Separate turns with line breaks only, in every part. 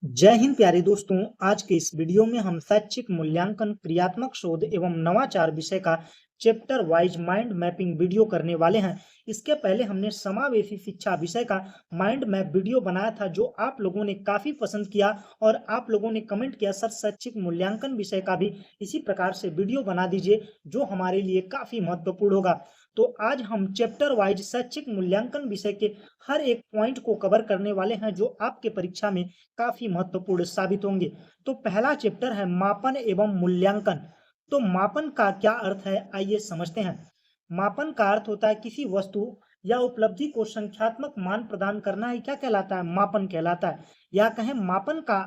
जय हिंद प्यारे दोस्तों। आज के इस वीडियो में हम शैक्षिक मूल्यांकन क्रियात्मक शोध एवं नवाचार विषय का chapter wise mind mapping video करने वाले हैं। इसके पहले हमने समावेशी शिक्षा विषय का माइंड मैप वीडियो बनाया था जो आप लोगों ने काफी पसंद किया और आप लोगों ने कमेंट किया सर शैक्षिक मूल्यांकन विषय का भी इसी प्रकार से वीडियो बना दीजिए जो हमारे लिए काफी महत्वपूर्ण होगा। तो आज हम चैप्टर वाइज शैक्षिक मूल्यांकन विषय के हर एक पॉइंट को कवर करने वाले हैं जो आपके परीक्षा में काफी महत्वपूर्ण साबित होंगे। तो पहला चैप्टर है मापन एवं मूल्यांकन। तो मापन का क्या अर्थ है आइए समझते हैं। मापन का अर्थ होता है किसी वस्तु या उपलब्धि को संख्यात्मक मान प्रदान करना ही क्या कहलाता है, मापन कहलाता है। या कहें मापन का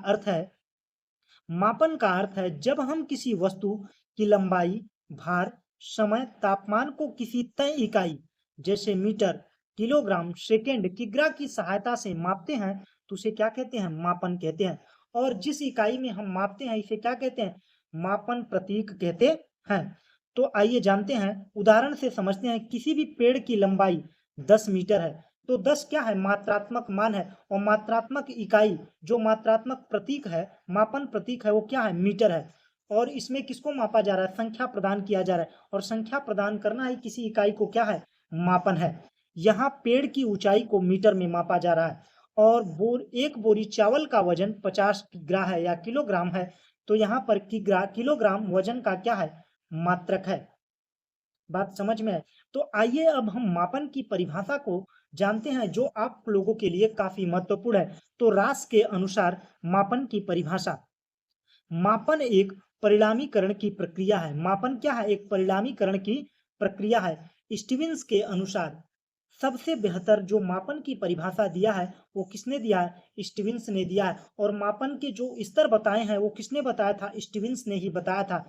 अर्थ है जब हम किसी वस्तु की लंबाई, भार, समय, तापमान को किसी तय इकाई जैसे मीटर, किलोग्राम, सेकेंड, किग्रा की सहायता से मापते हैं तो उसे क्या कहते हैं, मापन कहते हैं। और जिस इकाई में हम मापते हैं इसे क्या कहते हैं, मापन प्रतीक कहते हैं। तो आइए जानते हैं, उदाहरण से समझते हैं। किसी भी पेड़ की लंबाई 10 मीटर है तो 10 क्या है, मात्रात्मक मान है। और मात्रात्मक इकाई जो मात्रात्मक प्रतीक है, मापन प्रतीक है, वो क्या है, मीटर है। और इसमें किसको मापा जा रहा है, संख्या प्रदान किया जा रहा है। और संख्या प्रदान करना ही किसी इकाई को क्या है, मापन है। यहाँ पेड़ की ऊंचाई को मीटर में मापा जा रहा है। और एक बोरी चावल का वजन 50 किग्रा है या किलोग्राम है। तो यहाँ पर किलोग्राम वजन का क्या है, मात्रक है। बात समझ में है। तो आइए अब हम मापन की परिभाषा को जानते हैं जो आप लोगों के लिए काफी महत्वपूर्ण है। तो रास के अनुसार मापन की परिभाषा, मापन एक परिणामीकरण की प्रक्रिया है। मापन क्या है, एक परिणामीकरण की प्रक्रिया है। स्टीवंस के अनुसार सबसे बेहतर जो मापन की परिभाषा दिया है वो किसने दिया है, स्टीवंस ने दिया है। और मापन के जो स्तर बताए हैं वो किसने बताया था, स्टीवंस ने ही बताया था।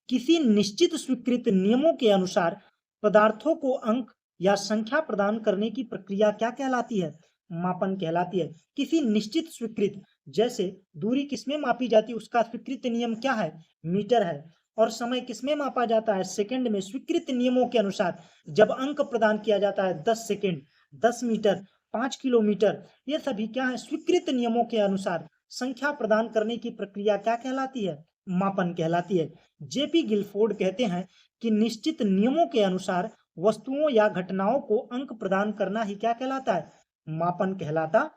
किसी निश्चित स्वीकृत नियमों के अनुसार पदार्थों को अंक या संख्या प्रदान करने की प्रक्रिया क्या कहलाती है, मापन कहलाती है। किसी निश्चित स्वीकृत, जैसे दूरी किसमें मापी जाती है, उसका स्वीकृत नियम क्या है, मीटर है। और समय किसमें मापा जाता है, सेकंड में। स्वीकृत नियमों के अनुसार जब अंक प्रदान किया जाता है 10 सेकंड, 10 मीटर, 5 किलोमीटर, ये सभी क्या है, स्वीकृत नियमों के अनुसार संख्या प्रदान करने की प्रक्रिया क्या कहलाती है, मापन कहलाती है। जेपी गिलफोर्ड कहते हैं कि निश्चित नियमों के अनुसार वस्तुओं या घटनाओं को अंक प्रदान करना ही क्या कहलाता है, मापन कहलाता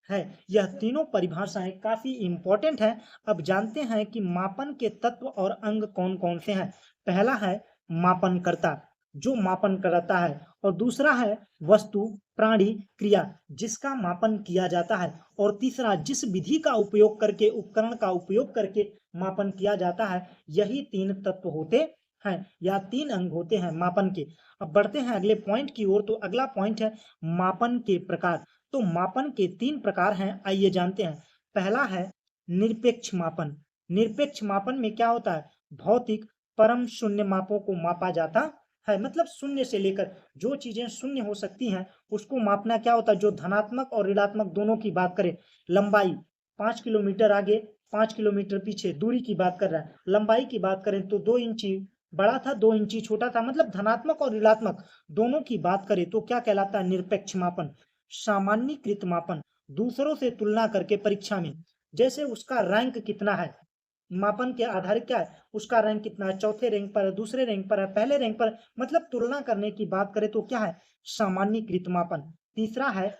है। यह तीनों परिभाषाएं काफी इंपॉर्टेंट हैं। अब जानते हैं कि मापन के तत्व और अंग कौन कौन से हैं। पहला है मापनकर्ता, जो मापन करता है। और दूसरा है वस्तु, प्राणी, क्रिया, जिसका मापन किया जाता है। और तीसरा जिस विधि का उपयोग करके, उपकरण का उपयोग करके मापन किया जाता है। यही तीन तत्व होते हैं या तीन अंग होते हैं मापन के। अब बढ़ते हैं अगले पॉइंट की ओर। तो अगला पॉइंट है मापन के प्रकार। तो मापन के तीन प्रकार हैं, आइए जानते हैं। पहला है निरपेक्ष मापन। निरपेक्ष मापन में क्या होता है, भौतिक परम शून्य मापों को मापा जाता है। मतलब शून्य से लेकर जो चीजें शून्य हो सकती हैं उसको मापना क्या होता है, जो धनात्मक और ऋणात्मक दोनों की बात करें। लंबाई 5 किलोमीटर आगे, 5 किलोमीटर पीछे, दूरी की बात कर रहा है। लंबाई की बात करें तो 2 इंची बड़ा था, 2 इंची छोटा था। मतलब धनात्मक और ऋणात्मक दोनों की बात करें तो क्या कहलाता है, निरपेक्ष मापन। सामान्यीकृत मापन, दूसरों से तुलना करके परीक्षा में, जैसे उसका रैंक कितना है, मापन के आधार क्या है, उसका रैंक कितना है, चौथे रैंक पर है, दूसरे रैंक पर है, पहले रैंक पर, मतलब तुलना करने की बात करें तो क्या है, सामान्यीकृत मापन। तीसरा है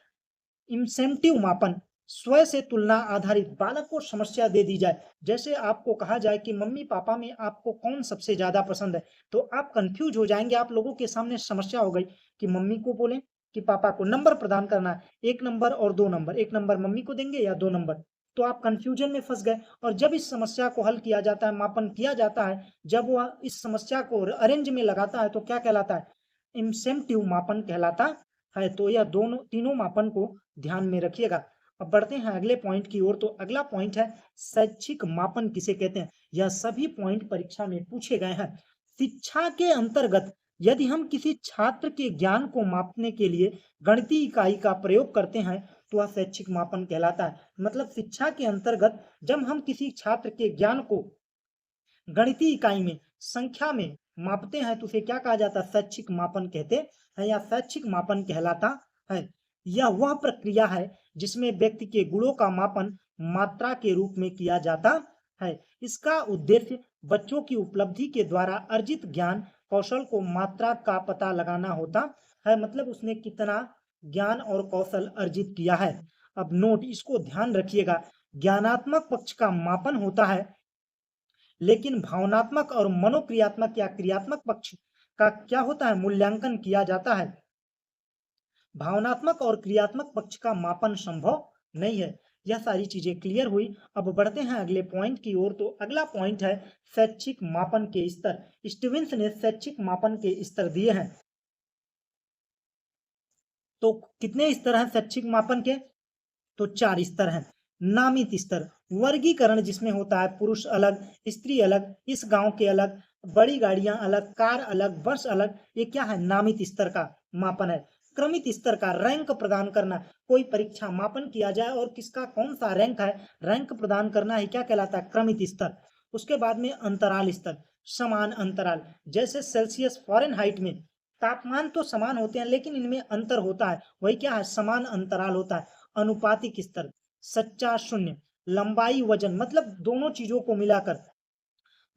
इंसेंटिव मापन, स्वयं से तुलना आधारित। बालक को समस्या दे दी जाए, जैसे आपको कहा जाए कि मम्मी पापा में आपको कौन सबसे ज्यादा पसंद है, तो आप कंफ्यूज हो जाएंगे। आप लोगों के सामने समस्या हो गई कि मम्मी को बोलें कि पापा को, नंबर प्रदान करना है, 1 नंबर और 2 नंबर, 1 नंबर मम्मी को देंगे या 2 नंबर। तो आप कंफ्यूजन में फंस गए। और जब इस समस्या को हल किया जाता है, मापन किया जाता है, जब वह इस समस्या को अरेंज में लगाता है तो क्या कहलाता है, इंसेंटिव मापन कहलाता है। तो यह दोनों तीनों मापन को ध्यान में रखिएगा। अब बढ़ते हैं अगले पॉइंट की ओर। तो अगला पॉइंट है शैक्षिक मापन किसे कहते हैं। यह सभी पॉइंट परीक्षा में पूछे गए हैं। शिक्षा के अंतर्गत यदि हम किसी छात्र के ज्ञान को मापने के लिए गणितीय इकाई का प्रयोग करते हैं तो वह शैक्षिक मापन कहलाता है। मतलब शिक्षा के अंतर्गत जब हम किसी छात्र के ज्ञान को गणितीय इकाई में, संख्या में मापते हैं तो उसे क्या कहा जाता है, शैक्षिक मापन कहते हैं या शैक्षिक मापन कहलाता है। यह वह प्रक्रिया है जिसमें व्यक्ति के गुणों का मापन मात्रा के रूप में किया जाता है। इसका उद्देश्य बच्चों की उपलब्धि के द्वारा अर्जित ज्ञान कौशल को मात्रा का पता लगाना होता है, मतलब उसने कितना ज्ञान और कौशल अर्जित किया है। अब नोट, इसको ध्यान रखिएगा, ज्ञानात्मक पक्ष का मापन होता है, लेकिन भावनात्मक और मनोक्रियात्मक या क्रियात्मक पक्ष का क्या होता है, मूल्यांकन किया जाता है। भावनात्मक और क्रियात्मक पक्ष का मापन संभव नहीं है। यह सारी चीजें क्लियर हुई। अब बढ़ते हैं अगले पॉइंट की ओर। तो अगला पॉइंट है शैक्षिक मापन के स्तर। स्टीवेंस ने शैक्षिक मापन के स्तर दिए हैं। तो कितने स्तर हैं शैक्षिक मापन के? तो 4 स्तर हैं। नामित स्तर, वर्गीकरण जिसमें होता है पुरुष अलग, स्त्री अलग, इस गांव के अलग, बड़ी गाड़ियां अलग, कार अलग, बस अलग, ये क्या है, नामित स्तर का मापन है। क्रमित स्तर का रैंक प्रदान करना, कोई परीक्षा मापन किया जाए और किसका कौन सा रैंक है, रैंक प्रदान करना है, क्या कहलाता है, क्रमित स्तर। उसके बाद में अंतराल स्तर, समान अंतराल, जैसे सेल्सियस फॉरेनहाइट में तापमान तो समान होते हैं लेकिन इनमें अंतर होता है, वही क्या है, समान अंतराल होता है। अनुपातिक स्तर, सच्चा शून्य, लंबाई वजन, मतलब दोनों चीजों को मिलाकर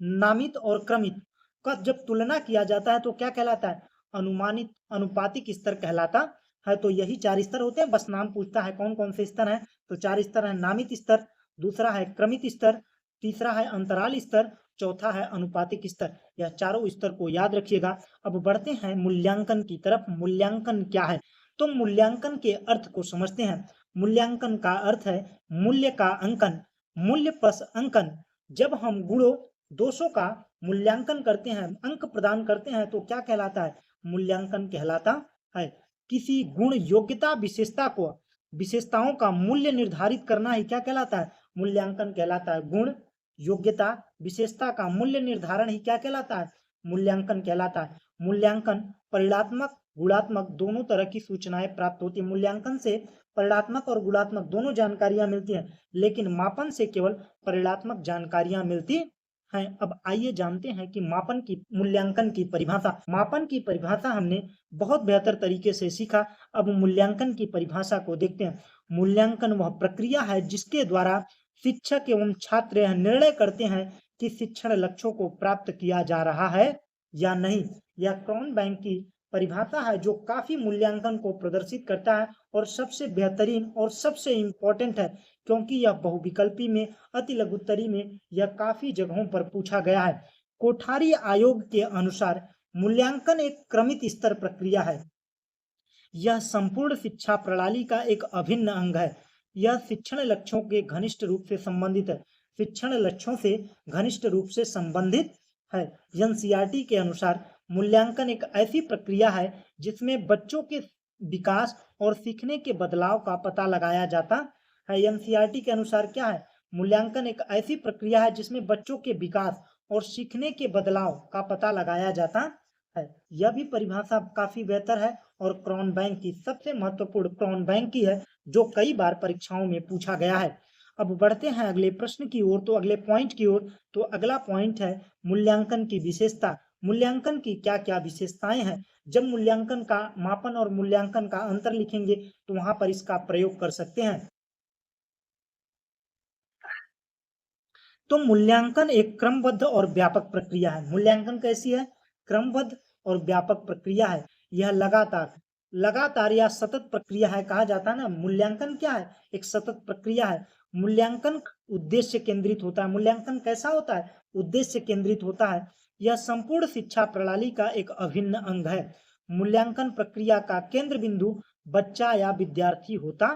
नामित और क्रमित का जब तुलना किया जाता है तो क्या कहलाता है, अनुमानित अनुपातिक स्तर कहलाता है। तो यही 4 स्तर होते हैं, बस नाम पूछता है कौन कौन से स्तर हैं। तो 4 स्तर है, नामित स्तर, दूसरा है क्रमित स्तर, तीसरा है अंतराल स्तर, चौथा है अनुपातिक स्तर। यह चारों स्तर को याद रखिएगा। अब बढ़ते हैं मूल्यांकन की तरफ। मूल्यांकन क्या है? तो मूल्यांकन के अर्थ को समझते हैं। मूल्यांकन का अर्थ है मूल्य का अंकन, मूल्य प्लस अंकन। जब हम गुणों दोषों का मूल्यांकन करते हैं, अंक प्रदान करते हैं, तो क्या कहलाता है, मूल्यांकन कहलाता है। किसी गुण योग्यता विशेषता को विशेषताओं का मूल्य निर्धारित करना ही क्या कहलाता है, मूल्यांकन कहलाता है। गुण योग्यता विशेषता का मूल्य निर्धारण ही क्या कहलाता है, मूल्यांकन कहलाता है। मूल्यांकन परिणात्मक गुणात्मक दोनों तरह की सूचनाएं प्राप्त होती है। मूल्यांकन से परिणात्मक और गुणात्मक दोनों जानकारियां मिलती हैं, लेकिन मापन से केवल परिणात्मक जानकारियां मिलती हैं। अब आइए जानते हैं कि मापन की मूल्यांकन की परिभाषा। मापन की परिभाषा हमने बहुत बेहतर तरीके से सीखा। अब मूल्यांकन की परिभाषा को देखते हैं। मूल्यांकन वह प्रक्रिया है जिसके द्वारा शिक्षक एवं छात्र यह निर्णय करते हैं कि शिक्षण लक्ष्यों को प्राप्त किया जा रहा है या नहीं। यह क्रॉनबैक की परिभाषा है जो काफी मूल्यांकन को प्रदर्शित करता है और सबसे बेहतरीन और सबसे इम्पोर्टेंट है, क्योंकि यह बहुविकल्पी में, अति लघुत्तरी में यह काफी जगहों पर पूछा गया है। कोठारी आयोग के अनुसार मूल्यांकन एक क्रमित स्तर प्रक्रिया है। यह संपूर्ण शिक्षा प्रणाली का एक अभिन्न अंग है। यह शिक्षण लक्ष्यों के घनिष्ठ रूप से संबंधित है। शिक्षण लक्ष्यों से घनिष्ठ रूप से संबंधित है। एनसीईआरटी के अनुसार मूल्यांकन एक ऐसी प्रक्रिया है जिसमें बच्चों के विकास और सीखने के बदलाव का पता लगाया जाता है। एनसीईआरटी के अनुसार क्या है, मूल्यांकन एक ऐसी प्रक्रिया है जिसमें बच्चों के विकास और सीखने के बदलाव का पता लगाया जाता है। यह भी परिभाषा काफी बेहतर है और क्रॉनबैक की सबसे महत्वपूर्ण क्रॉनबैक की है, जो कई बार परीक्षाओं में पूछा गया है। अब बढ़ते हैं अगले प्रश्न की ओर, तो अगले पॉइंट की ओर। तो अगला पॉइंट है मूल्यांकन की विशेषता। मूल्यांकन की क्या क्या विशेषताएं हैं? जब मूल्यांकन का मापन और मूल्यांकन का अंतर लिखेंगे तो वहां पर इसका प्रयोग कर सकते हैं। तो मूल्यांकन एक क्रमबद्ध और व्यापक प्रक्रिया है। मूल्यांकन कैसी है? क्रमबद्ध और व्यापक प्रक्रिया है। यह लगातार लगातार या सतत प्रक्रिया है कहा जाता है ना। मूल्यांकन क्या है? एक सतत प्रक्रिया है। मूल्यांकन उद्देश्य केंद्रित होता है। मूल्यांकन कैसा होता है? उद्देश्य केंद्रित होता है। यह संपूर्ण शिक्षा प्रणाली का एक अभिन्न अंग है। मूल्यांकन प्रक्रिया का केंद्र बिंदु बच्चा या विद्यार्थी होता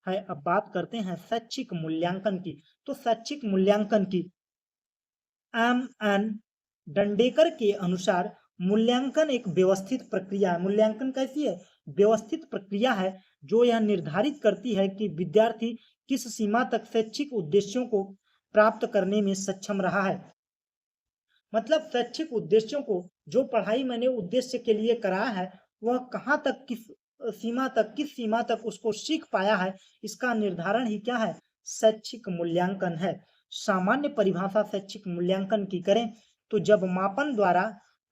है। अब बात करते हैं शैक्षिक मूल्यांकन की। तो शैक्षिक मूल्यांकन की एम.एन. डंडेकर के अनुसार मूल्यांकन एक व्यवस्थित प्रक्रिया है। मूल्यांकन कैसी है? व्यवस्थित प्रक्रिया है जो यह निर्धारित करती है कि विद्यार्थी किस सीमा तक शैक्षिक उद्देश्यों को प्राप्त करने में सक्षम रहा है। मतलब शैक्षिक उद्देश्यों को, जो पढ़ाई मैंने उद्देश्य के लिए कराया है, वह कहाँ तक, किस सीमा तक उसको सीख पाया है, इसका निर्धारण ही क्या है? शैक्षिक मूल्यांकन है। सामान्य परिभाषा शैक्षिक मूल्यांकन की करें तो जब मापन द्वारा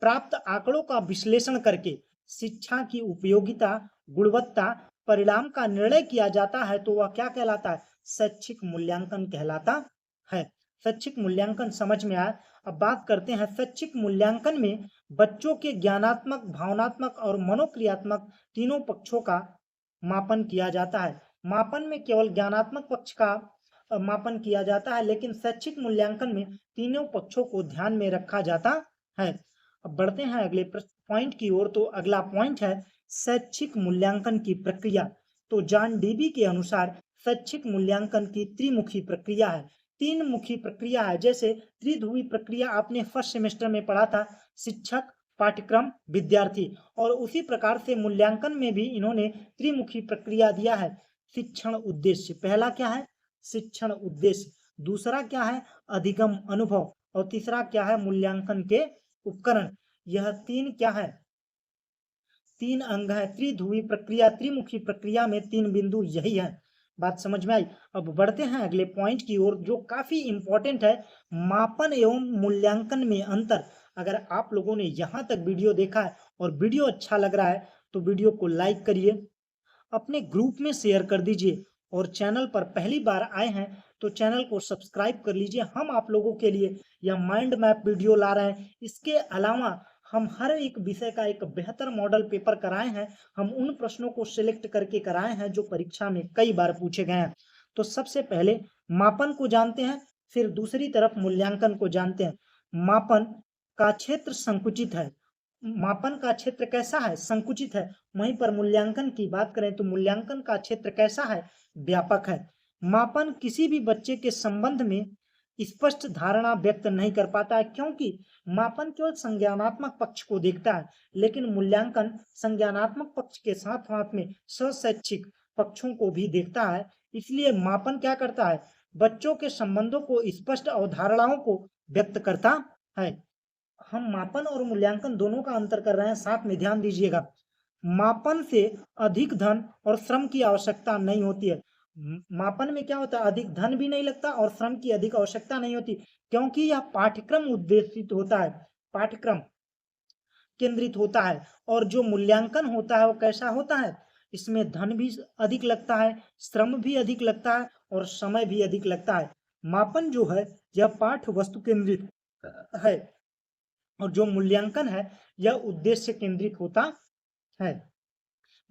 प्राप्त आंकड़ों का विश्लेषण करके शिक्षा की उपयोगिता, गुणवत्ता, परिणाम का निर्णय किया जाता है तो वह क्या कहलाता है? शैक्षिक मूल्यांकन कहलाता है। शैक्षिक मूल्यांकन समझ में आया। अब बात करते हैं शैक्षिक मूल्यांकन में बच्चों के ज्ञानात्मक, भावनात्मक और मनोक्रियात्मक तीनों पक्षों का मापन किया जाता है। मापन में केवल ज्ञानात्मक पक्ष का मापन किया जाता है, लेकिन शैक्षिक मूल्यांकन में तीनों पक्षों को ध्यान में रखा जाता है। अब बढ़ते हैं अगले पॉइंट की ओर। तो अगला पॉइंट है शैक्षिक मूल्यांकन की प्रक्रिया। तो जॉन डीबी के अनुसार शैक्षिक मूल्यांकन की त्रिमुखी प्रक्रिया है, तीन मुखी प्रक्रिया है। जैसे त्रिध्रुवी प्रक्रिया आपने फर्स्ट सेमेस्टर में पढ़ा था, शिक्षक, पाठ्यक्रम, विद्यार्थी। और उसी प्रकार से मूल्यांकन में भी इन्होंने त्रिमुखी प्रक्रिया दिया है। शिक्षण उद्देश्य, पहला क्या है? शिक्षण उद्देश्य। दूसरा क्या है? अधिगम अनुभव। और तीसरा क्या है? मूल्यांकन के उपकरण। यह तीन क्या है? तीन अंग है। त्रिध्रुवी प्रक्रिया, त्रिमुखी प्रक्रिया में तीन बिंदु यही है। बात समझ में आई? अब बढ़ते हैं अगले पॉइंट की ओर जो काफी इंपॉर्टेंट है, मापन एवं मूल्यांकन में अंतर। अगर आप लोगों ने यहाँ तक वीडियो देखा है और वीडियो अच्छा लग रहा है तो वीडियो को लाइक करिए, अपने ग्रुप में शेयर कर दीजिए, और चैनल पर पहली बार आए हैं तो चैनल को सब्सक्राइब कर लीजिए। हम आप लोगों के लिए यह माइंड मैप वीडियो ला रहे हैं। इसके अलावा हम हर एक विषय का एक बेहतर मॉडल पेपर कराए हैं। हम उन प्रश्नों को सिलेक्ट करके कराए हैं जो परीक्षा में कई बार पूछे गए हैं। तो सबसे पहले मापन को जानते हैं, फिर दूसरी तरफ मूल्यांकन को जानते हैं। मापन का क्षेत्र संकुचित है। मापन का क्षेत्र कैसा है? संकुचित है। वहीं पर मूल्यांकन की बात करें तो मूल्यांकन का क्षेत्र कैसा है? व्यापक है। मापन किसी भी बच्चे के संबंध में स्पष्ट धारणा व्यक्त नहीं कर पाता है, क्योंकि मापन केवल संज्ञानात्मक पक्ष को देखता है, लेकिन मूल्यांकन संज्ञानात्मक पक्ष के साथ साथ में शैक्षिक पक्षों को भी देखता है। इसलिए मापन क्या करता है? बच्चों के संबंधों को स्पष्ट अवधारणाओं को व्यक्त करता है। हम मापन और मूल्यांकन दोनों का अंतर कर रहे हैं, साथ में ध्यान दीजिएगा। मापन से अधिक धन और श्रम की आवश्यकता नहीं होती है। मापन में क्या होता है? अधिक धन भी नहीं लगता और श्रम की अधिक आवश्यकता नहीं होती, क्योंकि यह पाठ्यक्रम उद्देशित होता है, पाठ्यक्रम केंद्रित होता है। और जो मूल्यांकन होता है वो कैसा होता है? इसमें धन भी अधिक लगता है, श्रम भी अधिक लगता है और समय भी अधिक लगता है। मापन जो है यह पाठ्य वस्तु केंद्रित है, और जो मूल्यांकन है यह उद्देश्य केंद्रित होता है।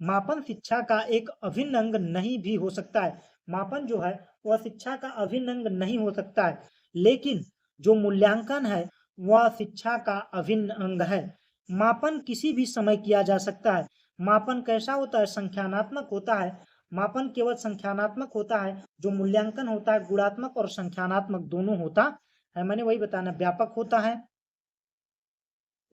मापन शिक्षा का एक अभिन्न अंग नहीं भी हो सकता है। मापन जो है वह शिक्षा का अभिन्न अंग नहीं हो सकता है, लेकिन जो मूल्यांकन है वह शिक्षा का अभिन्न अंग है। मापन किसी भी समय किया जा सकता है। मापन कैसा होता है? संख्यानात्मक होता है। मापन केवल संख्यानात्मक होता है। जो मूल्यांकन होता है गुणात्मक और संख्यानात्मक दोनों होता है। मैंने वही बताना, व्यापक होता है।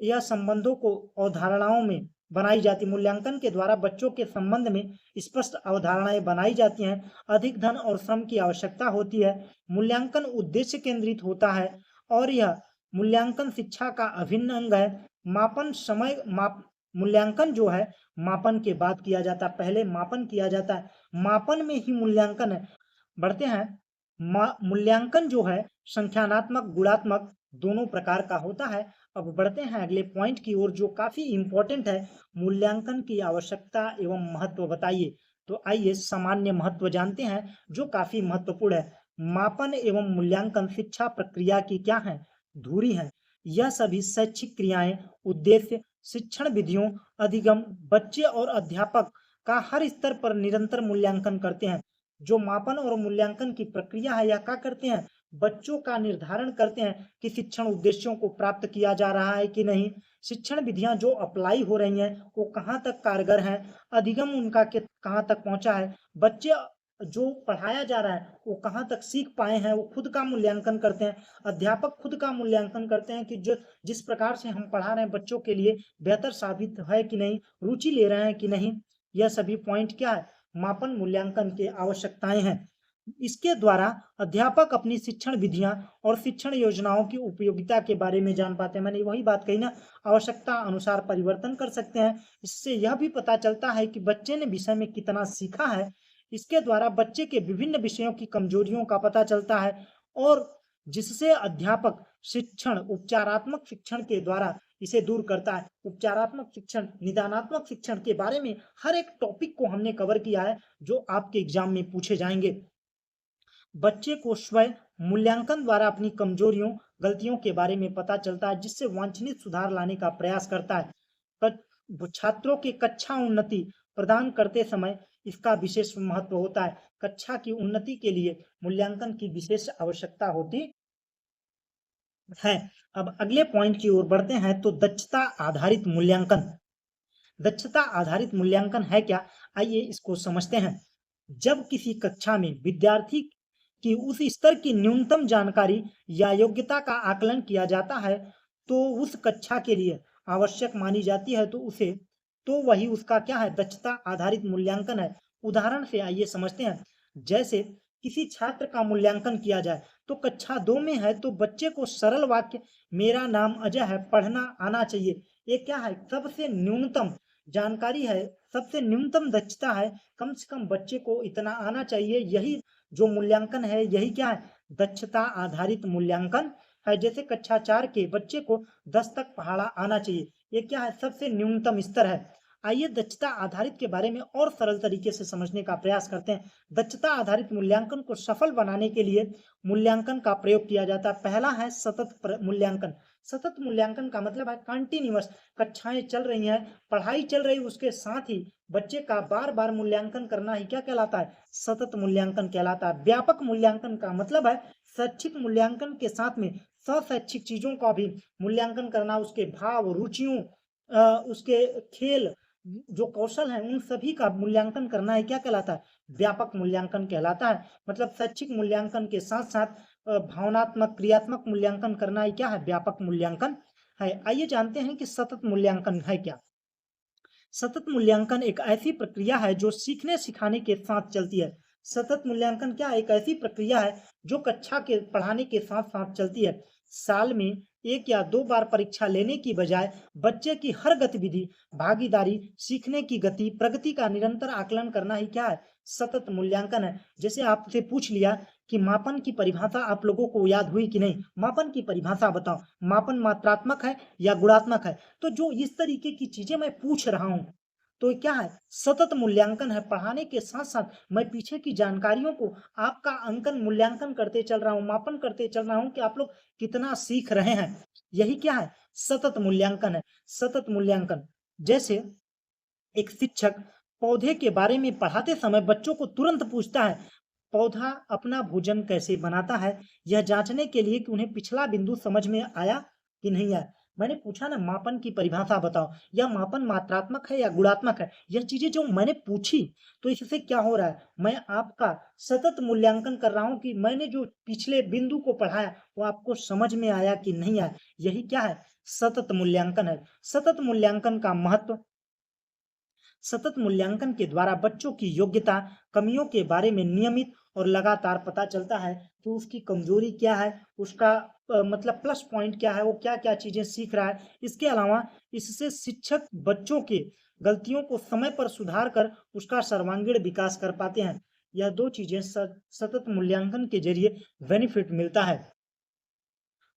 यह संबंधों को अवधारणाओं में बनाई जाती, मूल्यांकन के द्वारा बच्चों के संबंध में स्पष्ट अवधारणाएं बनाई जाती हैं। अधिक धन और श्रम की आवश्यकता होती है। मूल्यांकन उद्देश्य केंद्रित होता है और यह मूल्यांकन शिक्षा का अभिन्न अंग है। मापन समय मूल्यांकन जो है मापन के बाद किया जाता है, पहले मापन किया जाता है, मापन में ही मूल्यांकन है। बढ़ते हैं। मूल्यांकन जो है संख्यानात्मक गुणात्मक दोनों प्रकार का होता है। अब बढ़ते हैं अगले पॉइंट की ओर जो काफी इंपॉर्टेंट है, मूल्यांकन की आवश्यकता एवं महत्व बताइए। तो आइए सामान्य महत्व जानते हैं जो काफी महत्वपूर्ण है। मापन एवं मूल्यांकन शिक्षा प्रक्रिया की क्या है? धुरी है। यह सभी शैक्षिक क्रियाएं, उद्देश्य, शिक्षण विधियों, अधिगम, बच्चे और अध्यापक का हर स्तर पर निरंतर मूल्यांकन करते हैं। जो मापन और मूल्यांकन की प्रक्रिया है यह क्या करते हैं? बच्चों का निर्धारण करते हैं कि शिक्षण उद्देश्यों को प्राप्त किया जा रहा है कि नहीं, शिक्षण विधियां जो अप्लाई हो रही हैं वो कहाँ तक कारगर हैं, अधिगम उनका कहाँ तक पहुंचा है, बच्चे जो पढ़ाया जा रहा है वो कहाँ तक सीख पाए हैं, वो खुद का मूल्यांकन करते हैं। अध्यापक खुद का मूल्यांकन करते हैं कि जो जिस प्रकार से हम पढ़ा रहे हैं बच्चों के लिए बेहतर साबित है कि नहीं, रुचि ले रहे हैं कि नहीं। यह सभी पॉइंट क्या है? मापन मूल्यांकन के आवश्यकताएं हैं। इसके द्वारा अध्यापक अपनी शिक्षण विधियां और शिक्षण योजनाओं की उपयोगिता के बारे में जान पाते हैं। मैंने वही बात कही ना, आवश्यकता अनुसार परिवर्तन कर सकते हैं। इससे यह भी पता चलता है कि बच्चे ने विषय में कितना सीखा है। इसके द्वारा बच्चे के विभिन्न विषयों की कमजोरियों का पता चलता है, और जिससे अध्यापक शिक्षण उपचारात्मक शिक्षण के द्वारा इसे दूर करता है। उपचारात्मक शिक्षण, निदानात्मक शिक्षण के बारे में हर एक टॉपिक को हमने कवर किया है जो आपके एग्जाम में पूछे जाएंगे। बच्चे को स्वयं मूल्यांकन द्वारा अपनी कमजोरियों, गलतियों के बारे में पता चलता है, जिससे वांछनीय सुधार लाने का प्रयास करता है। छात्रों की कक्षा उन्नति प्रदान करते समय इसका विशेष महत्व होता है। कक्षा की उन्नति के लिए मूल्यांकन की विशेष आवश्यकता होती है। अब अगले पॉइंट की ओर बढ़ते हैं, तो दक्षता आधारित मूल्यांकन। दक्षता आधारित मूल्यांकन है क्या? आइए इसको समझते हैं। जब किसी कक्षा में विद्यार्थी की उस स्तर की न्यूनतम जानकारी या योग्यता का आकलन किया जाता है, तो उस कक्षा के लिए आवश्यक मानी जाती है, तो वही उसका क्या है? दक्षता आधारित मूल्यांकन है। उदाहरण से आइए समझते हैं। जैसे किसी छात्र का मूल्यांकन किया जाए, तो कक्षा 2 में है, तो बच्चे को सरल वाक्य मेरा नाम अजय है पढ़ना आना चाहिए। ये क्या है? सबसे न्यूनतम जानकारी है, सबसे न्यूनतम दक्षता है। कम से कम बच्चे को इतना आना चाहिए। यही जो मूल्यांकन है, यही क्या है? दक्षता आधारित मूल्यांकन है। जैसे कक्षा 4 के बच्चे को 10 तक पढ़ना आना चाहिए। ये क्या है? सबसे न्यूनतम स्तर है। आइए दक्षता आधारित के बारे में और सरल तरीके से समझने का प्रयास करते हैं। दक्षता आधारित मूल्यांकन को सफल बनाने के लिए मूल्यांकन का प्रयोग किया जाता है। पहला है सतत मूल्यांकन। सतत मूल्यांकन का मतलब है कंटिन्यूअस। कक्षाएं चल रही हैं, पढ़ाई चल रही है, उसके साथ ही बच्चे का बार बार मूल्यांकन करना ही क्या कहलाता है? सतत मूल्यांकन कहलाता है। व्यापक मूल्यांकन का मतलब है शैक्षिक मूल्यांकन के साथ में शैक्षिक चीजों का भी मूल्यांकन करना, उसके भाव, रुचियों, उसके खेल, जो कौशल हैं, उन सभी का मूल्यांकन करना ही क्या कहलाता है? व्यापक मूल्यांकन कहलाता है। मतलब शैक्षिक मूल्यांकन के साथ साथ भावनात्मक, क्रियात्मक मूल्यांकन करना ही क्या है? व्यापक मूल्यांकन है। आइए जानते हैं कि सतत मूल्यांकन है क्या। सतत मूल्यांकन एक ऐसी प्रक्रिया है जो सीखने सिखाने के साथ चलती है। सतत मूल्यांकन क्या है? एक ऐसी प्रक्रिया है जो कक्षा के पढ़ाने के साथ साथ चलती है। साल में 1 या 2 बार परीक्षा लेने की बजाय बच्चे की हर गतिविधि, भागीदारी, सीखने की गति, प्रगति का निरंतर आकलन करना ही क्या है? सतत मूल्यांकन है। जैसे आपसे पूछ लिया कि मापन की परिभाषा आप लोगों को याद हुई कि नहीं? मापन की परिभाषा बताओ। मापन मात्रात्मक है या गुणात्मक है? तो जो इस तरीके की चीजें मैं पूछ रहा हूं, तो क्या है? सतत मूल्यांकन है। पढ़ाने के साथ साथ मैं पीछे की जानकारियों को आपका अंकन मूल्यांकन करते चल रहा हूं, मापन करते चल रहा हूं कि आप लोग कितना सीख रहे हैं। यही क्या है? सतत मूल्यांकन है। सतत मूल्यांकन। जैसे एक शिक्षक पौधे के बारे में पढ़ाते समय बच्चों को तुरंत पूछता है, पौधा अपना भोजन कैसे बनाता है, यह जांचने के लिए कि उन्हें पिछला बिंदु समझ में आया कि नहीं आया। मैंने पूछा ना, मापन की परिभाषा बताओ। यह मापन मात्रात्मक है या गुणात्मक है? यह चीजें जो मैंने पूछी, तो इससे क्या हो रहा है? मैं आपका सतत मूल्यांकन कर रहा हूं कि मैंने जो पिछले बिंदु को पढ़ाया वो आपको समझ में आया कि नहीं आया। यही क्या है? सतत मूल्यांकन है। सतत मूल्यांकन का महत्व। सतत मूल्यांकन के द्वारा बच्चों की योग्यता, कमियों के बारे में नियमित और लगातार पता चलता है कि उसकी कमजोरी क्या है, उसका मतलब प्लस पॉइंट क्या है, वो क्या-क्या चीजें सीख रहा है। इसके अलावा इससे शिक्षक बच्चों के गलतियों को समय पर सुधार कर उसका सर्वांगीण विकास कर पाते हैं। यह 2 चीजें सतत मूल्यांकन के जरिए बेनिफिट मिलता है।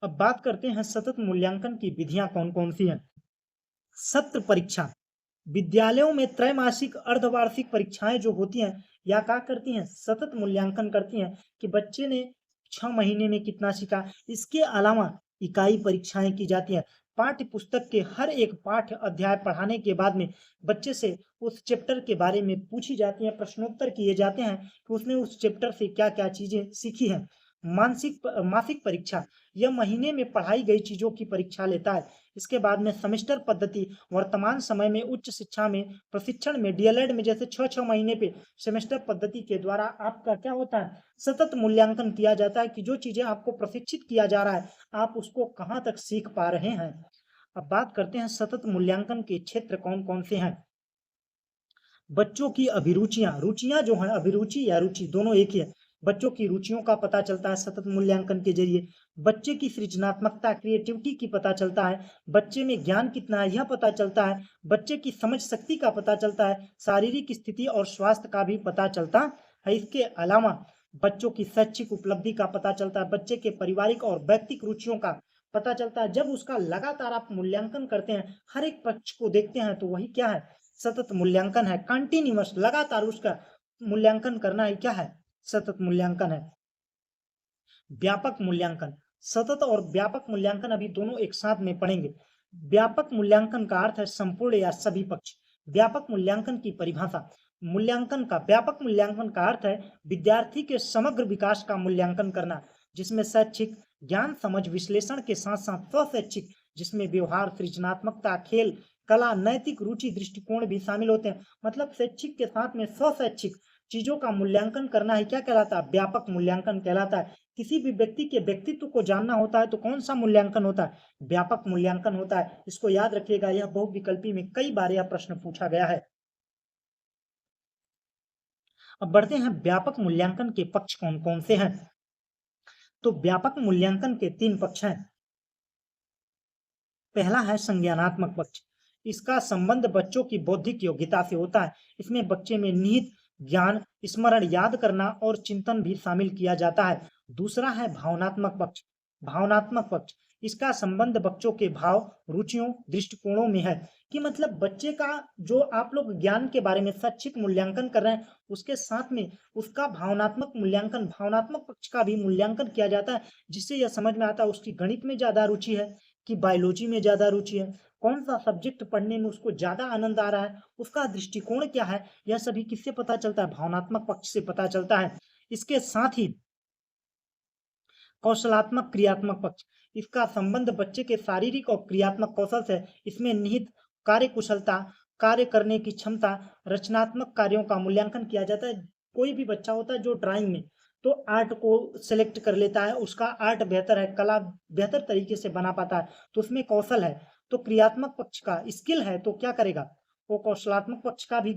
अब बात करते हैं सतत मूल्यांकन की विधियां कौन-कौन सी हैं। सत्र परीक्षा। विद्यालयों में त्रैमासिक, अर्धवार्षिक परीक्षाएं जो होती हैं, या क्या करती हैं? सतत मूल्यांकन करती हैं कि बच्चे ने 6 महीने में कितना सीखा। इसके अलावा इकाई परीक्षाएं की जाती हैं। पाठ्य पुस्तक के हर एक पाठ्य अध्याय पढ़ाने के बाद में बच्चे से उस चैप्टर के बारे में पूछी जाती है, प्रश्नोत्तर किए जाते हैं कि उसने उस चैप्टर से क्या-क्या चीजें सीखी हैं। मासिक परीक्षा, यह महीने में पढ़ाई गई चीजों की परीक्षा लेता है। इसके बाद में सेमेस्टर पद्धति, वर्तमान समय में उच्च शिक्षा में प्रशिक्षण में डीएलएड में जैसे 6-6 महीने पे सेमेस्टर पद्धति के द्वारा आपका क्या होता है? सतत मूल्यांकन किया जाता है कि जो चीजें आपको प्रशिक्षित किया जा रहा है, आप उसको कहाँ तक सीख पा रहे हैं। अब बात करते हैं सतत मूल्यांकन के क्षेत्र कौन-कौन से हैं। बच्चों की अभिरुचियां, रुचियां जो हैं, अभिरुचि या रुचि दोनों एक ही है। बच्चों की रुचियों का पता चलता है सतत मूल्यांकन के जरिए। बच्चे की सृजनात्मकता, क्रिएटिविटी की पता चलता है। बच्चे में ज्ञान कितना है, यह पता चलता है। बच्चे की समझ शक्ति का पता चलता है। शारीरिक स्थिति और स्वास्थ्य का भी पता चलता है। इसके अलावा बच्चों की शैक्षिक उपलब्धि का पता चलता है। बच्चे के पारिवारिक और व्यक्तिगत रुचियों का पता चलता है। जब उसका लगातार आप मूल्यांकन करते हैं, हर एक पक्ष को देखते हैं, तो वही क्या है? सतत मूल्यांकन है। कंटिन्यूअस, लगातार उसका मूल्यांकन करना ही क्या है? सतत मूल्यांकन है। व्यापक मूल्यांकन, सतत और व्यापक मूल्यांकन अभी दोनों एक साथ में पढ़ेंगे। व्यापक मूल्यांकन का अर्थ है संपूर्ण या सभी पक्ष। व्यापक मूल्यांकन की परिभाषा, मूल्यांकन का व्यापक मूल्यांकन का अर्थ है विद्यार्थी के समग्र विकास का मूल्यांकन करना, जिसमें शैक्षिक ज्ञान समझ विश्लेषण के साथ साथ स्वशैक्षिक, जिसमें व्यवहार सृजनात्मकता खेल कला नैतिक रुचि दृष्टिकोण भी शामिल होते हैं। मतलब शैक्षिक के साथ में स्वशैक्षिक चीजों का मूल्यांकन करना ही क्या कहलाता है, व्यापक मूल्यांकन कहलाता है। किसी भी व्यक्ति के व्यक्तित्व को जानना होता है तो कौन सा मूल्यांकन होता है, व्यापक मूल्यांकन होता है। इसको याद रखिएगा, यह बहुविकल्पी में कई बार यह प्रश्न पूछा गया है। अब बढ़ते हैं व्यापक मूल्यांकन के पक्ष कौन कौन से हैं। तो व्यापक मूल्यांकन के 3 पक्ष हैं। पहला है संज्ञानात्मक पक्ष। इसका संबंध बच्चों की बौद्धिक योग्यता से होता है। इसमें बच्चे में निहित ज्ञान स्मरण याद करना और चिंतन भी शामिल किया जाता है। दूसरा है भावनात्मक पक्ष। भावनात्मक पक्ष, इसका संबंध बच्चों के भाव रुचियों दृष्टिकोणों में है। कि मतलब बच्चे का जो आप लोग ज्ञान के बारे में शैक्षिक मूल्यांकन कर रहे हैं, उसके साथ में उसका भावनात्मक मूल्यांकन, भावनात्मक पक्ष का भी मूल्यांकन किया जाता है, जिससे यह समझ में आता है उसकी गणित में ज्यादा रुचि है कि बायोलॉजी में ज्यादा रुचि है, कौन सा सब्जेक्ट पढ़ने में उसको ज्यादा आनंद आ रहा है, उसका दृष्टिकोण क्या है। यह सभी किससे पता चलता है, भावनात्मक पक्ष से पता चलता है। इसके साथ ही कौशलात्मक क्रियात्मक पक्ष, इसका संबंध बच्चे के शारीरिक और क्रियात्मक कौशल से। इसमें निहित कार्य कुशलता, कार्य करने की क्षमता, रचनात्मक कार्यों का मूल्यांकन किया जाता है। कोई भी बच्चा होता है जो ड्राइंग में तो आर्ट को सिलेक्ट कर लेता है, उसका आर्ट बेहतर है, कला बेहतर तरीके से बना पाता है, तो उसमें कौशल है। तो क्रियात्मक पक्ष का स्किल है तो क्या करेगा, वो कौशलात्मक पक्ष का भी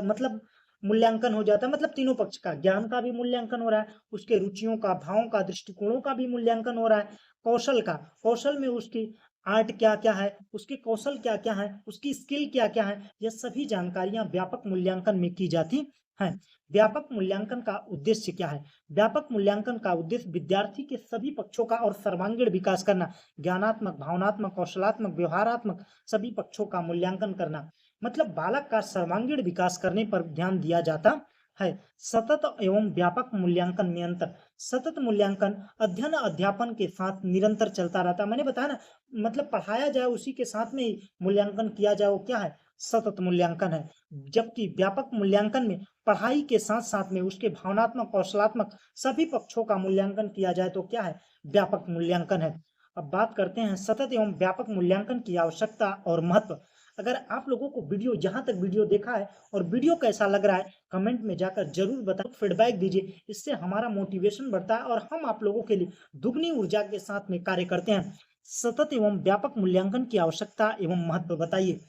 मतलब मूल्यांकन हो जाता है। मतलब तीनों पक्ष का, ज्ञान का भी मूल्यांकन हो रहा है, उसके रुचियों का भावों का दृष्टिकोणों का भी मूल्यांकन हो रहा है, कौशल का, कौशल में उसकी आर्ट क्या क्या है, उसके कौशल क्या क्या है, उसकी स्किल क्या क्या है, यह सभी जानकारियां व्यापक मूल्यांकन में की जाती हैं। व्यापक मूल्यांकन का उद्देश्य क्या है, व्यापक मूल्यांकन का उद्देश्य विद्यार्थी के सभी पक्षों का और सर्वांगीण विकास करना, ज्ञानात्मक भावनात्मक कौशलात्मक व्यवहारात्मक सभी पक्षों का मूल्यांकन करना। मतलब बालक का सर्वांगीण विकास करने पर ध्यान दिया जाता है। सतत एवं व्यापक मूल्यांकन में अंतर, सतत मूल्यांकन अध्ययन अध्यापन के साथ निरंतर चलता रहता है। मैंने बताया ना, मतलब पढ़ाया जाए उसी के साथ में ही मूल्यांकन किया जाए, वो क्या है, सतत मूल्यांकन है। जबकि व्यापक मूल्यांकन में पढ़ाई के साथ साथ में उसके भावनात्मक कौशलात्मक सभी पक्षों का मूल्यांकन किया जाए तो क्या है, व्यापक मूल्यांकन है। अब बात करते हैं सतत एवं व्यापक मूल्यांकन की आवश्यकता और महत्व। अगर आप लोगों को वीडियो जहां तक वीडियो देखा है और वीडियो कैसा लग रहा है, कमेंट में जाकर जरूर बताओ, फीडबैक दीजिए। इससे हमारा मोटिवेशन बढ़ता है और हम आप लोगों के लिए दुगनी ऊर्जा के साथ में कार्य करते हैं। सतत एवं व्यापक मूल्यांकन की आवश्यकता एवं महत्व बताइए।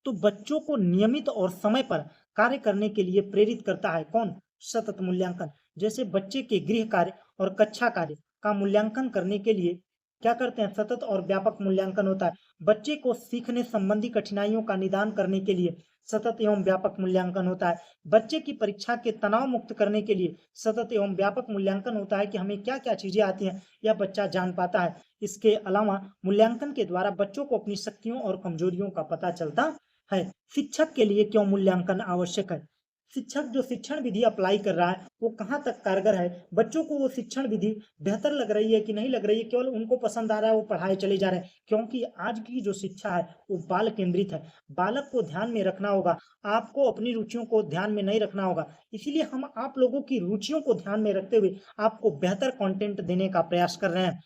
तो बच्चों को नियमित और समय पर कार्य करने के लिए प्रेरित करता है कौन, सतत मूल्यांकन। जैसे बच्चे के गृह कार्य और कक्षा कार्य का मूल्यांकन करने के लिए क्या करते हैं, सतत और व्यापक मूल्यांकन होता है। बच्चे को सीखने संबंधी कठिनाइयों का निदान करने के लिए सतत एवं व्यापक मूल्यांकन होता है। बच्चे की परीक्षा के तनाव मुक्त करने के लिए सतत एवं व्यापक मूल्यांकन होता है कि हमें क्या क्या चीजें आती हैं, यह बच्चा जान पाता है। इसके अलावा मूल्यांकन के द्वारा बच्चों को अपनी शक्तियों और कमजोरियों का पता चलता है। शिक्षक के लिए क्यों मूल्यांकन आवश्यक है, शिक्षक जो शिक्षण विधि अप्लाई कर रहा है वो कहाँ तक कारगर है, बच्चों को वो शिक्षण विधि बेहतर लग रही है कि नहीं लग रही है, केवल उनको पसंद आ रहा है वो पढ़ाए चले जा रहे हैं। क्योंकि आज की जो शिक्षा है वो बाल केंद्रित है, बालक को ध्यान में रखना होगा, आपको अपनी रुचियों को ध्यान में नहीं रखना होगा। इसीलिए हम आप लोगों की रुचियों को ध्यान में रखते हुए आपको बेहतर कंटेंट देने का प्रयास कर रहे हैं।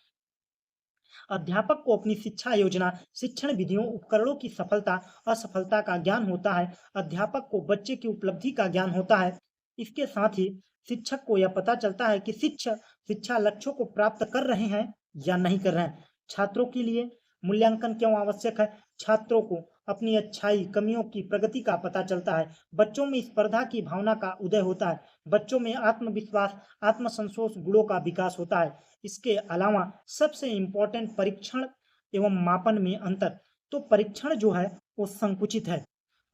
अध्यापक को अपनी शिक्षा योजना शिक्षण विधियों उपकरणों की सफलता असफलता का ज्ञान होता है। अध्यापक को बच्चे की उपलब्धि का ज्ञान होता है। इसके साथ ही शिक्षक को यह पता चलता है कि शिक्षक शिक्षा लक्ष्यों को प्राप्त कर रहे हैं या नहीं कर रहे हैं। छात्रों के लिए मूल्यांकन क्यों आवश्यक है, छात्रों को अपनी अच्छाई कमियों की प्रगति का पता चलता है। बच्चों में स्पर्धा की भावना का उदय होता है। बच्चों में आत्मविश्वास आत्मसंतोष गुणों का विकास होता है। इसके अलावा सबसे इम्पोर्टेंट परीक्षण एवं मापन में अंतर। तो परीक्षण जो है वो संकुचित है।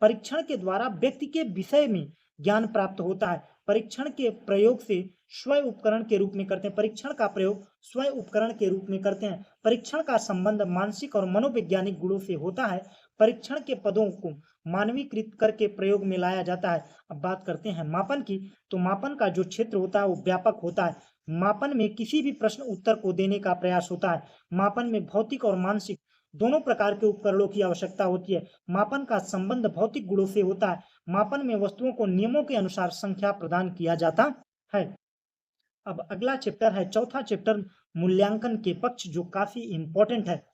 परीक्षण के द्वारा व्यक्ति के विषय में ज्ञान प्राप्त होता है। परीक्षण के प्रयोग से स्वयं उपकरण के रूप में करते हैं, परीक्षण का प्रयोग स्वयं उपकरण के रूप में करते हैं। परीक्षण का संबंध मानसिक और मनोवैज्ञानिक गुणों से होता है। परीक्षण के पदों को मानवीकृत करके प्रयोग में लाया जाता है। अब बात करते हैं मापन की। तो मापन का जो क्षेत्र होता है वो व्यापक होता है। मापन में किसी भी प्रश्न उत्तर को देने का प्रयास होता है। मापन में भौतिक और मानसिक दोनों प्रकार के उपकरणों की आवश्यकता होती है। मापन का संबंध भौतिक गुणों से होता है। मापन में वस्तुओं को नियमों के अनुसार संख्या प्रदान किया जाता है। अब अगला चैप्टर है चौथा चैप्टर, मूल्यांकन के पक्ष, जो काफी इंपॉर्टेंट है।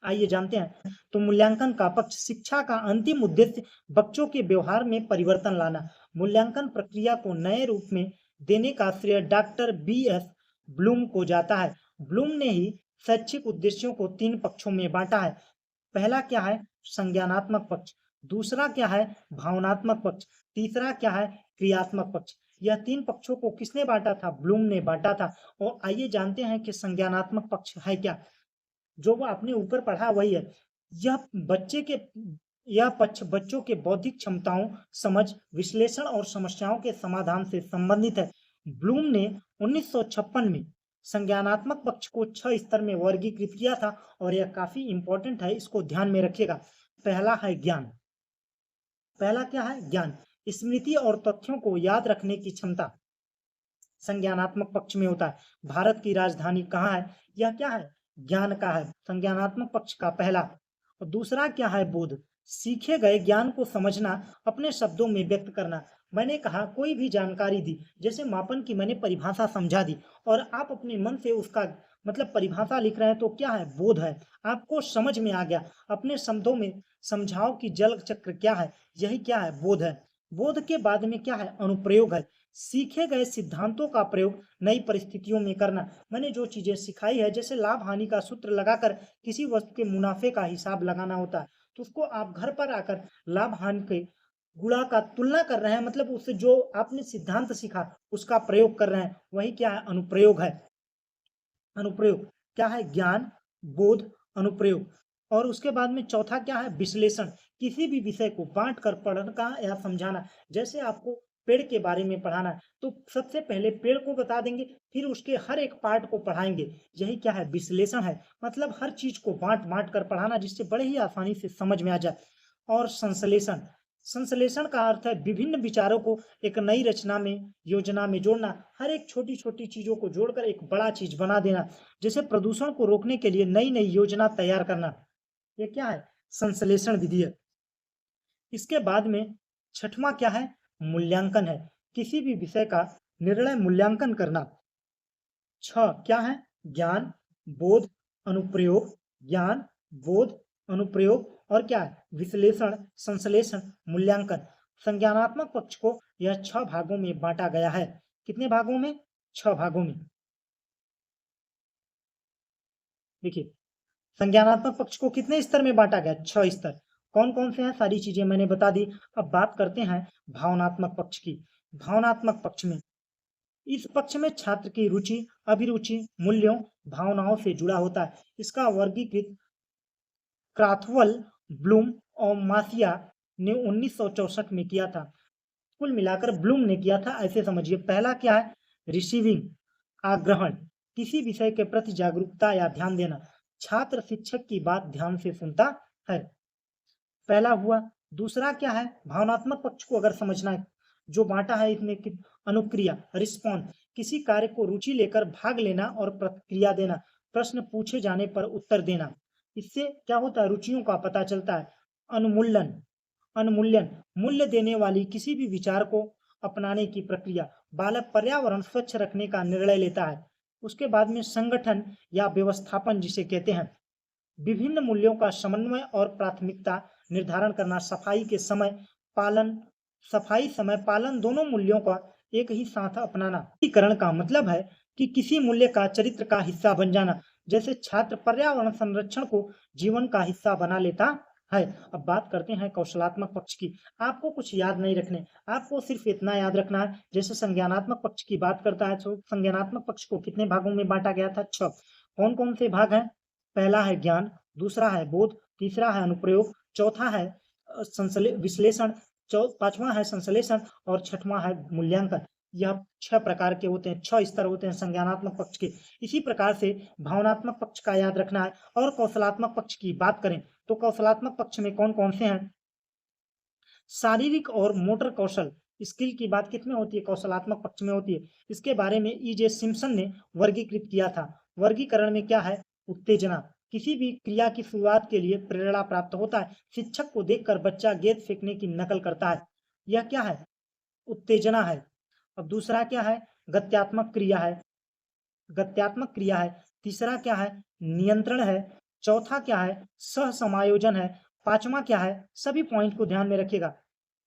आइए जानते हैं। तो मूल्यांकन का पक्ष, शिक्षा का अंतिम उद्देश्य बच्चों के व्यवहार में परिवर्तन लाना। मूल्यांकन प्रक्रिया को नए रूप में देने का श्रेय डॉक्टर बी.एस. ब्लूम को जाता है। ब्लूम ने ही शैक्षिक उद्देश्यों को 3 पक्षों में बांटा है। पहला क्या है? संज्ञानात्मक पक्ष। दूसरा क्या है? भावनात्मक पक्ष। तीसरा क्या है? क्रियात्मक पक्ष। यह 3 पक्षों को किसने बांटा था? ब्लूम ने बांटा था। और आइए जानते हैं कि संज्ञानात्मक पक्ष है क्या। जो वो आपने ऊपर पढ़ा वही है। यह बच्चे के यह पक्ष बच्चों के बौद्धिक क्षमताओं, समझ, विश्लेषण और समस्याओं के समाधान से संबंधित है। ब्लूम ने 1956 में संज्ञानात्मक पक्ष को 6 स्तर में वर्गीकृत किया था और यह काफी इंपॉर्टेंट है, इसको ध्यान में रखिएगा। पहला है ज्ञान। पहला क्या है? ज्ञान। स्मृति और तथ्यों को याद रखने की क्षमता संज्ञानात्मक पक्ष में होता है। भारत की राजधानी कहाँ है? यह क्या है? ज्ञान का है, संज्ञानात्मक पक्ष का पहला। और दूसरा क्या है? बोध। सीखे गए ज्ञान को समझना, अपने शब्दों में व्यक्त करना। मैंने कहा कोई भी जानकारी दी, जैसे मापन की मैंने परिभाषा समझा दी और आप अपने मन से उसका मतलब परिभाषा लिख रहे हैं, तो क्या है? बोध है। आपको समझ में आ गया, अपने शब्दों में समझाओ कि जल चक्र क्या है, यही क्या है? बोध है। बोध के बाद में क्या है? अनुप्रयोग है। सीखे गए सिद्धांतों का प्रयोग नई परिस्थितियों में करना। मैंने जो चीजें सिखाई है, जैसे लाभ हानि का सूत्र लगाकर किसी वस्तु के मुनाफे का हिसाब लगाना होता है, तो उसको आप घर पर आकर लाभ हानि के गुणा का तुलना कर रहे हैं, मतलब उससे जो आपने सिद्धांत सीखा उसका प्रयोग कर रहे हैं, वही क्या है? अनुप्रयोग है। अनुप्रयोग क्या है? ज्ञान, बोध, अनुप्रयोग। और उसके बाद में चौथा क्या है? विश्लेषण। किसी भी विषय को बांट कर पढ़ना या समझाना। जैसे आपको पेड़ के बारे में पढ़ाना है, तो सबसे पहले पेड़ को बता देंगे, फिर उसके हर एक पार्ट को पढ़ाएंगे। यही क्या है? विश्लेषण है। मतलब हर चीज को बांट बांट कर पढ़ाना, जिससे बड़े ही आसानी से समझ में आ जाए। और संश्लेषण। संश्लेषण का अर्थ है विभिन्न विचारों को एक नई रचना में, योजना में जोड़ना। हर एक छोटी छोटी चीजों को जोड़कर एक बड़ा चीज बना देना। जैसे प्रदूषण को रोकने के लिए नई नई योजना तैयार करना, ये क्या है? संश्लेषण विधि है। इसके बाद में छठवां क्या है? मूल्यांकन है। किसी भी विषय का निर्णय मूल्यांकन करना। 6 क्या है? ज्ञान, बोध, अनुप्रयोग। ज्ञान, बोध, अनुप्रयोग और क्या है? विश्लेषण, संश्लेषण, मूल्यांकन। संज्ञानात्मक पक्ष को यह 6 भागों में बांटा गया है। कितने भागों में? 6 भागों में। देखिए, संज्ञानात्मक पक्ष को कितने स्तर में बांटा गया? 6 स्तर। कौन कौन से हैं? सारी चीजें मैंने बता दी। अब बात करते हैं भावनात्मक पक्ष की। भावनात्मक पक्ष में, इस पक्ष में छात्र की रुचि, अभिरुचि, मूल्यों, भावनाओं से जुड़ा होता है। इसका वर्गीकृत क्राथवल, ब्लूम और मासिया ने 1964 में किया था। कुल मिलाकर ब्लूम ने किया था, ऐसे समझिए। पहला क्या है? रिसीविंग, आग्रहण। किसी विषय के प्रति जागरूकता या ध्यान देना। छात्र शिक्षक की बात ध्यान से सुनता है, पहला हुआ। दूसरा क्या है? भावनात्मक पक्ष को अगर समझना है, जो बांटा है इसमें कि अनुक्रिया, रिस्पॉन्स। किसी कार्य को रुचि लेकर भाग लेना और प्रतिक्रिया देना। प्रश्न पूछे जाने पर उत्तर देना। इससे क्या होता है? रुचियों का पता चलता है। अनुमूल्यन, अनमूल्यन, मूल्य देने वाली किसी भी विचार को अपनाने की प्रक्रिया। बालक पर्यावरण स्वच्छ रखने का निर्णय लेता है। उसके बाद में संगठन या व्यवस्थापन जिसे कहते हैं। विभिन्न मूल्यों का समन्वय और प्राथमिकता निर्धारण करना। सफाई समय पालन दोनों मूल्यों का एक ही साथ अपनाना। एकीकरण का मतलब है कि किसी मूल्य का चरित्र का हिस्सा बन जाना। जैसे छात्र पर्यावरण संरक्षण को जीवन का हिस्सा बना लेता है। अब बात करते हैं कौशलात्मक पक्ष की। आपको कुछ याद नहीं रखने, आपको सिर्फ इतना याद रखना है। जैसे संज्ञानात्मक पक्ष की बात करता है, तो संज्ञानात्मक पक्ष को कितने भागों में बांटा गया था? 6। कौन कौन से भाग हैं? पहला है ज्ञान, दूसरा है बोध, तीसरा है अनुप्रयोग, चौथा है विश्लेषण, पांचवा है संश्लेषण और छठवां है मूल्यांकन। यह 6 प्रकार के होते हैं, 6 स्तर होते हैं संज्ञानात्मक पक्ष के। इसी प्रकार से भावनात्मक पक्ष का याद रखना है। और कौशलात्मक पक्ष की बात करें तो कौशलात्मक पक्ष में कौन कौन से हैं? शारीरिक और मोटर कौशल, स्किल की बात कितने होती है, कौशलात्मक पक्ष में होती है। इसके बारे में ई.जे. सिम्पसन ने वर्गीकृत किया था। वर्गीकरण में क्या है, उत्तेजना, किसी भी क्रिया की शुरुआत के लिए प्रेरणा प्राप्त होता है। शिक्षक को देखकर बच्चा गेंद फेंकने की नकल करता है, यह क्या है, उत्तेजना है। अब दूसरा क्या है, गत्यात्मक क्रिया है, गत्यात्मक क्रिया है। तीसरा क्या है, नियंत्रण है। चौथा क्या है, सह समायोजन है। पांचवा क्या है, सभी पॉइंट को ध्यान में रखिएगा,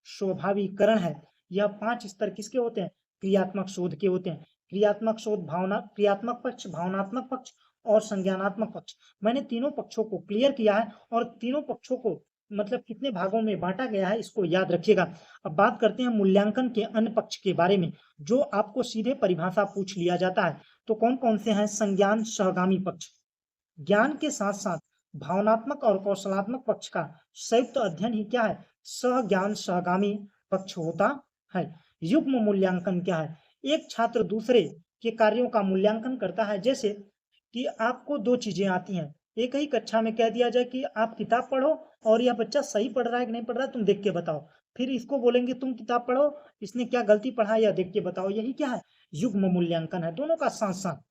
स्वाभाविकरण है। यह 5 स्तर किसके होते हैं, क्रियात्मक शोध के होते हैं। क्रियात्मक शोध, भावना, क्रियात्मक पक्ष, भावनात्मक पक्ष और संज्ञानात्मक पक्ष। मैंने तीनों पक्षों को क्लियर किया है और तीनों पक्षों को मतलब कितने भागों में बांटा गया है इसको याद रखिएगा। अब बात करते हैं मूल्यांकन के अन्य पक्ष के बारे में, जो आपको सीधे परिभाषा पूछ लिया जाता है। तो कौन कौन से हैं, संज्ञान सहगामी पक्ष, ज्ञान के साथ साथ भावनात्मक और कौशलात्मक पक्ष का संयुक्त अध्ययन ही क्या है, सहज्ञान सहगामी पक्ष होता है। युग्म मूल्यांकन क्या है, एक छात्र दूसरे के कार्यों का मूल्यांकन करता है। जैसे कि आपको दो चीजें आती हैं, एक ही कक्षा में कह दिया जाए कि आप किताब पढ़ो और यह बच्चा सही पढ़ रहा है कि नहीं पढ़ रहा है तुम देख के बताओ, फिर इसको बोलेंगे तुम किताब पढ़ो, इसने क्या गलती पढ़ा है यह देख के बताओ, यही क्या है, युग्म मूल्यांकन है, दोनों का साथ साथ।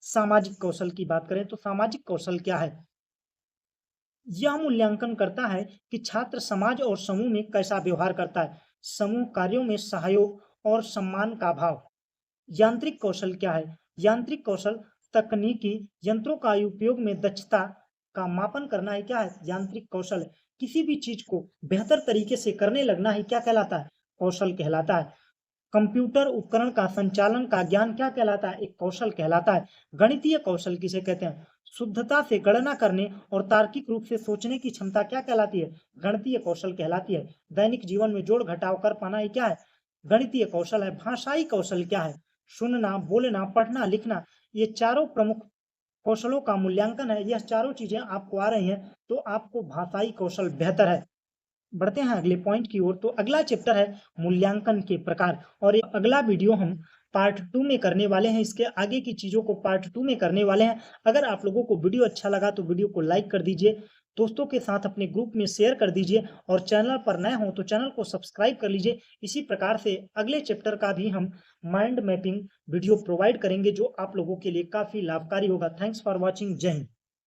सामाजिक कौशल की बात करें तो सामाजिक कौशल क्या है, यह मूल्यांकन करता है कि छात्र समाज और समूह में कैसा व्यवहार करता है, समूह कार्यों में सहयोग और सम्मान का भाव। यांत्रिक कौशल क्या है, यांत्रिक कौशल तकनीकी यंत्रों का उपयोग में दक्षता का मापन करना ही क्या है, यांत्रिक कौशल है। किसी भी चीज को बेहतर तरीके से करने लगना ही क्या कहलाता है, कौशल कहलाता है। कंप्यूटर उपकरण का संचालन का ज्ञान क्या कहलाता है, एक कौशल कहलाता है। गणितीय कौशल किसे कहते हैं, शुद्धता से गणना करने और तार्किक रूप से सोचने की क्षमता क्या कहलाती है, गणितीय कौशल कहलाती है। दैनिक जीवन में जोड़ घटाव कर पाना ये क्या है, गणितीय कौशल है। भाषाई कौशल क्या है, सुनना, बोलना, पढ़ना, लिखना, ये चारों प्रमुख कौशलों का मूल्यांकन है। यह चारों चीजें आपको आ रही हैं तो आपको भाषाई कौशल बेहतर है। बढ़ते हैं अगले पॉइंट की ओर। तो अगला चैप्टर है मूल्यांकन के प्रकार, और ये अगला वीडियो हम पार्ट 2 में करने वाले हैं। इसके आगे की चीजों को पार्ट 2 में करने वाले हैं। अगर आप लोगों को वीडियो अच्छा लगा तो वीडियो को लाइक कर दीजिए, दोस्तों के साथ अपने ग्रुप में शेयर कर दीजिए, और चैनल पर नए हो तो चैनल को सब्सक्राइब कर लीजिए। इसी प्रकार से अगले चैप्टर का भी हम माइंड मैपिंग वीडियो प्रोवाइड करेंगे जो आप लोगों के लिए काफी लाभकारी होगा। थैंक्स फॉर वॉचिंग, जय हिंद।